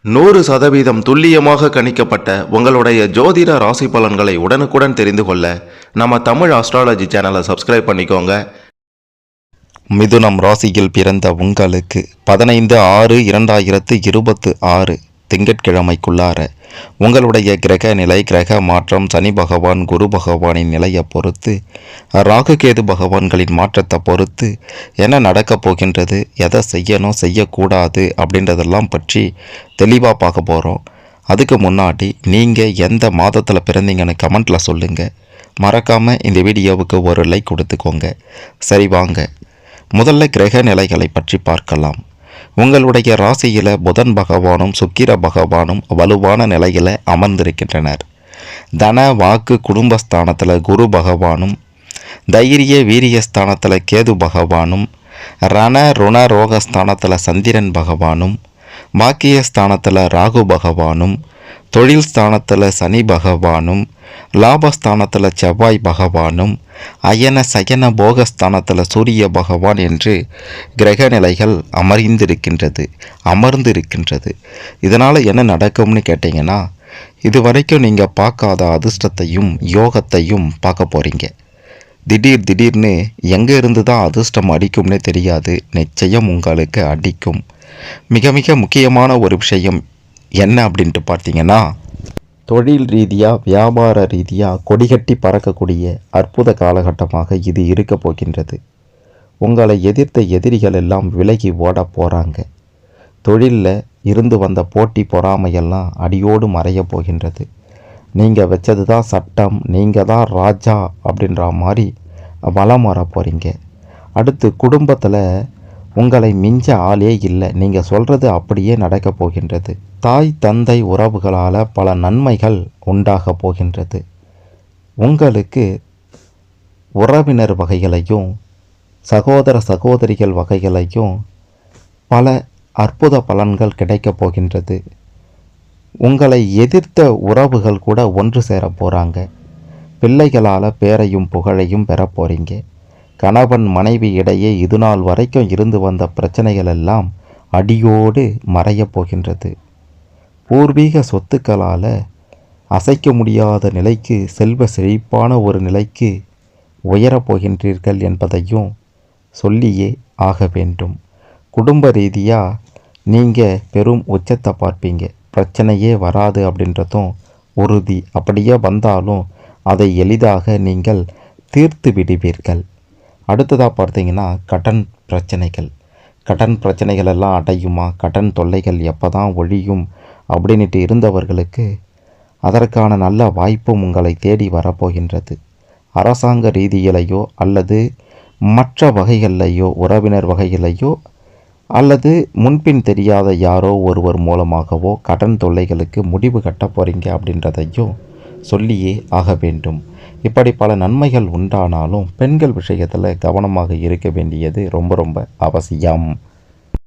100% துல்லியமாக கணிக்கப்பட்ட உங்களுடைய ஜோதிட ராசி பலன்களை உடனுக்குடன் தெரிந்து கொள்ள நம்ம தமிழ் ஆஸ்ட்ராலஜி சேனலை சப்ஸ்கிரைப் பண்ணிக்கோங்க. மிதுனம் ராசியில் பிறந்த உங்களுக்கு 15/6/2026 திங்கட்கிழமைக்குள்ளார உங்களுடைய கிரக நிலை, கிரக மாற்றம், சனி பகவான், குரு பகவானின் நிலையை பொறுத்து, ராகு கேது பகவான்களின் மாற்றத்தை பொறுத்து என்ன நடக்கப் போகின்றது, எதை செய்யணும் செய்யக்கூடாது அப்படின்றதெல்லாம் பற்றி தெளிவாக பார்க்க போகிறோம். அதுக்கு முன்னாடி நீங்கள் எந்த மாதத்தில் பிறந்தீங்கன்னு கமெண்ட்டில் சொல்லுங்கள். மறக்காமல் இந்த வீடியோவுக்கு ஒரு லைக் கொடுத்துக்கோங்க. சரி வாங்க, முதல்ல கிரக நிலைகளை பற்றி பார்க்கலாம். உங்களுடைய ராசியில் புதன் பகவானும் சுக்கிர பகவானும் வலுவான நிலையில் அமர்ந்திருக்கின்றனர். தன வாக்கு குடும்பஸ்தானத்தில் குரு பகவானும், தைரிய வீரியஸ்தானத்தில் கேது பகவானும், ரண ருண ரோகஸ்தானத்தில் சந்திரன் பகவானும், பாக்கியஸ்தானத்தில் ராகு பகவானும், தொழில் ஸ்தானத்தில் சனி பகவானும், லாபஸ்தானத்தில் செவ்வாய் பகவானும், அயன சயன போகஸ்தானத்தில் சூரிய பகவான் என்று கிரக நிலைகள் அமர்ந்திருக்கின்றது. இதனால் என்ன நடக்கும்னு கேட்டிங்கன்னா, இது வரைக்கும் நீங்கள் பார்க்காத அதிர்ஷ்டத்தையும் யோகத்தையும் பார்க்க போகிறீங்க. திடீர்னு எங்கே இருந்து தான் அதிர்ஷ்டம் அடிக்கும்னே தெரியாது, நிச்சயம் உங்களுக்கு அடிக்கும். மிக மிக முக்கியமான ஒரு விஷயம் என்ன அப்படின்ட்டு பார்த்தீங்கன்னா, தொழில் ரீதியாக வியாபார ரீதியாக கொடிகட்டி பறக்கக்கூடிய அற்புத காலகட்டமாக இது இருக்க போகின்றது. உங்களை எதிர்த்த எதிரிகள் எல்லாம் விலகி ஓட போகிறாங்க. தொழிலில் இருந்து வந்த போட்டி பொறாமையெல்லாம் அடியோடு மறைய போகின்றது. நீங்கள் வச்சது தான் சட்டம், நீங்கள் தான் ராஜா அப்படின்ற மாதிரி வலம் வர போகிறீங்க. அடுத்து குடும்பத்தில் உங்களை மிஞ்ச ஆளே இல்லை, நீங்கள் சொல்கிறது அப்படியே நடக்கப் போகின்றது. தாய் தந்தை உறவுகளால் பல நன்மைகள் உண்டாக போகின்றது. உங்களுக்கு உறவினர் வகைகளையும் சகோதர சகோதரிகள் வகைகளையும் பல அற்புத பலன்கள் கிடைக்கப் போகின்றது. உங்களை எதிர்த்த உறவுகள் கூட ஒன்று சேர போகிறாங்க. பிள்ளைகளால் பேரையும் புகழையும் பெற போகிறீங்க. கணவன் மனைவி இடையே இதுநாள் வரைக்கும் இருந்து வந்த பிரச்சனைகள் எல்லாம் அடியோடு மறையப் போகின்றது. பூர்வீக சொத்துக்களால் அசைக்க முடியாத நிலைக்கு, செல்வ செழிப்பான ஒரு நிலைக்கு உயரப் போகின்றீர்கள் என்பதையும் சொல்லியே ஆக வேண்டும். குடும்ப ரீதியாக நீங்கள் பெரும் உச்சத்தை பார்ப்பீங்க. பிரச்சனையே வராது அப்படின்றதும் உறுதி. அப்படியே வந்தாலும் அதை எளிதாக நீங்கள் தீர்த்து விடுவீர்கள். அடுத்ததாக பார்த்தீங்கன்னா, கடன் பிரச்சனைகள் எல்லாம் அடையுமா, கடன் தொல்லைகள் எப்போ தான் ஒழியும் அப்படின்ட்டு இருந்தவர்களுக்கு அதற்கான நல்ல வாய்ப்பும் உங்களை தேடி வரப்போகின்றது. அரசாங்க ரீதியிலையோ அல்லது மற்ற வகைகளிலையோ, உறவினர் வகையிலையோ அல்லது முன்பின் தெரியாத யாரோ ஒருவர் மூலமாகவோ கடன் தொல்லைகளுக்கு முடிவு கட்ட போகிறீங்க அப்படின்றதையும் சொல்லியே ஆக வேண்டும். இப்படி பல நன்மைகள் உண்டானாலும் பெண்கள் விஷயத்தில் கவனமாக இருக்க வேண்டியது ரொம்ப ரொம்ப அவசியம்.